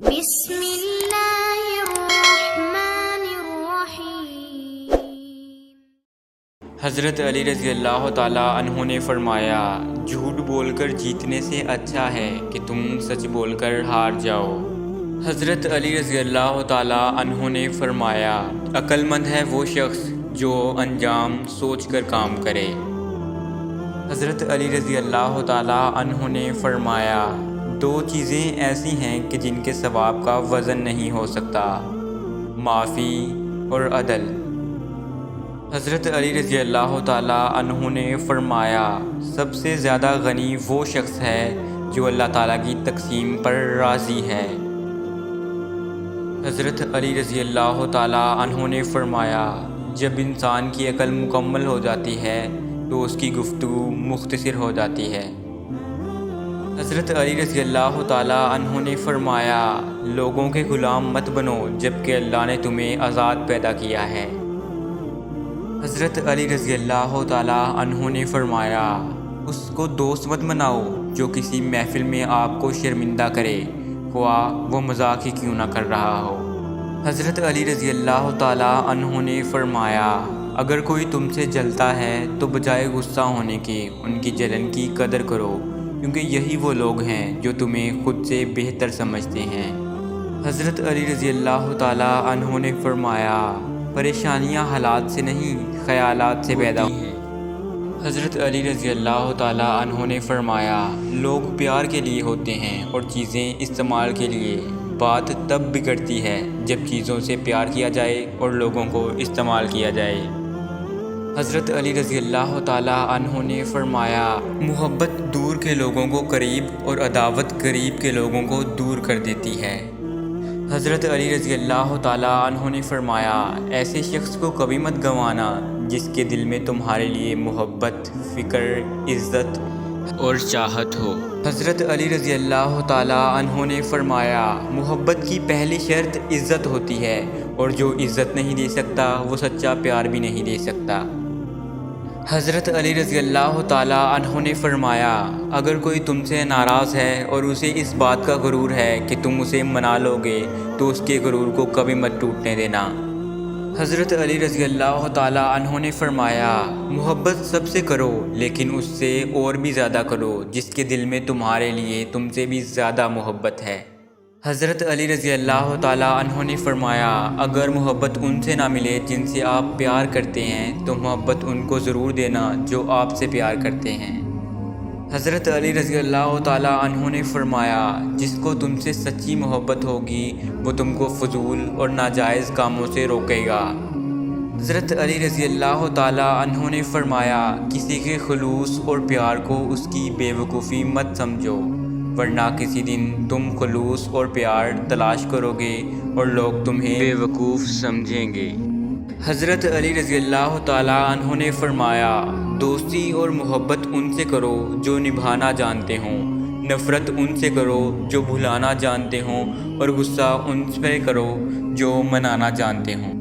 بسم اللہ الرحمن الرحیم۔ حضرت علی رضی اللہ تعالیٰ عنہ نے فرمایا، جھوٹ بول کر جیتنے سے اچھا ہے کہ تم سچ بول کر ہار جاؤ۔ حضرت علی رضی اللہ تعالیٰ عنہ نے فرمایا، عقل مند ہے وہ شخص جو انجام سوچ کر کام کرے۔ حضرت علی رضی اللہ تعالیٰ عنہ نے فرمایا، دو چیزیں ایسی ہیں کہ جن کے ثواب کا وزن نہیں ہو سکتا، معافی اور عدل۔ حضرت علی رضی اللہ تعالیٰ عنہ نے فرمایا، سب سے زیادہ غنی وہ شخص ہے جو اللہ تعالیٰ کی تقسیم پر راضی ہے۔ حضرت علی رضی اللہ تعالیٰ عنہ نے فرمایا، جب انسان کی عقل مکمل ہو جاتی ہے تو اس کی گفتگو مختصر ہو جاتی ہے۔ حضرت علی رضی اللہ تعالیٰ عنہ نے فرمایا، لوگوں کے غلام مت بنو جبکہ اللہ نے تمہیں آزاد پیدا کیا ہے۔ حضرت علی رضی اللہ تعالیٰ عنہ نے فرمایا، اس کو دوست مت بناؤ جو کسی محفل میں آپ کو شرمندہ کرے، خواہ وہ مذاق ہی کیوں نہ کر رہا ہو۔ حضرت علی رضی اللہ تعالیٰ عنہ نے فرمایا، اگر کوئی تم سے جلتا ہے تو بجائے غصہ ہونے کے ان کی جلن کی قدر کرو، کیونکہ یہی وہ لوگ ہیں جو تمہیں خود سے بہتر سمجھتے ہیں۔ حضرت علی رضی اللہ تعالیٰ عنہ نے فرمایا، پریشانیاں حالات سے نہیں خیالات سے پیدا ہوتی ہیں۔ حضرت علی رضی اللہ تعالیٰ عنہ نے فرمایا، لوگ پیار کے لیے ہوتے ہیں اور چیزیں استعمال کے لیے۔ بات تب بگڑتی ہے جب چیزوں سے پیار کیا جائے اور لوگوں کو استعمال کیا جائے۔ حضرت علی رضی اللہ تعالیٰ عنہ نے فرمایا، محبت دور کے لوگوں کو قریب اور عداوت قریب کے لوگوں کو دور کر دیتی ہے۔ حضرت علی رضی اللہ تعالیٰ عنہ نے فرمایا، ایسے شخص کو کبھی مت گنوانا جس کے دل میں تمہارے لیے محبت، فکر، عزت اور چاہت ہو۔ حضرت علی رضی اللہ تعالیٰ عنہ نے فرمایا، محبت کی پہلی شرط عزت ہوتی ہے، اور جو عزت نہیں دے سکتا وہ سچا پیار بھی نہیں دے سکتا۔ حضرت علی رضی اللہ تعالیٰ عنہ نے فرمایا، اگر کوئی تم سے ناراض ہے اور اسے اس بات کا غرور ہے کہ تم اسے منا لو گے تو اس کے غرور کو کبھی مت ٹوٹنے دینا۔ حضرت علی رضی اللہ تعالیٰ عنہ نے فرمایا، محبت سب سے کرو لیکن اس سے اور بھی زیادہ کرو جس کے دل میں تمہارے لیے تم سے بھی زیادہ محبت ہے۔ حضرت علی رضی اللہ تعالیٰ عنہ نے فرمایا، اگر محبت ان سے نہ ملے جن سے آپ پیار کرتے ہیں تو محبت ان کو ضرور دینا جو آپ سے پیار کرتے ہیں۔ حضرت علی رضی اللہ تعالیٰ عنہ نے فرمایا، جس کو تم سے سچی محبت ہوگی وہ تم کو فضول اور ناجائز کاموں سے روکے گا۔ حضرت علی رضی اللہ تعالیٰ عنہ نے فرمایا، کسی کے خلوص اور پیار کو اس کی بے وقوفی مت سمجھو، ورنہ کسی دن تم خلوص اور پیار تلاش کرو گے اور لوگ تمہیں بے وقوف سمجھیں گے۔ حضرت علی رضی اللہ تعالیٰ عنہ نے فرمایا، دوستی اور محبت ان سے کرو جو نبھانا جانتے ہوں، نفرت ان سے کرو جو بھلانا جانتے ہوں، اور غصہ ان سے کرو جو منانا جانتے ہوں۔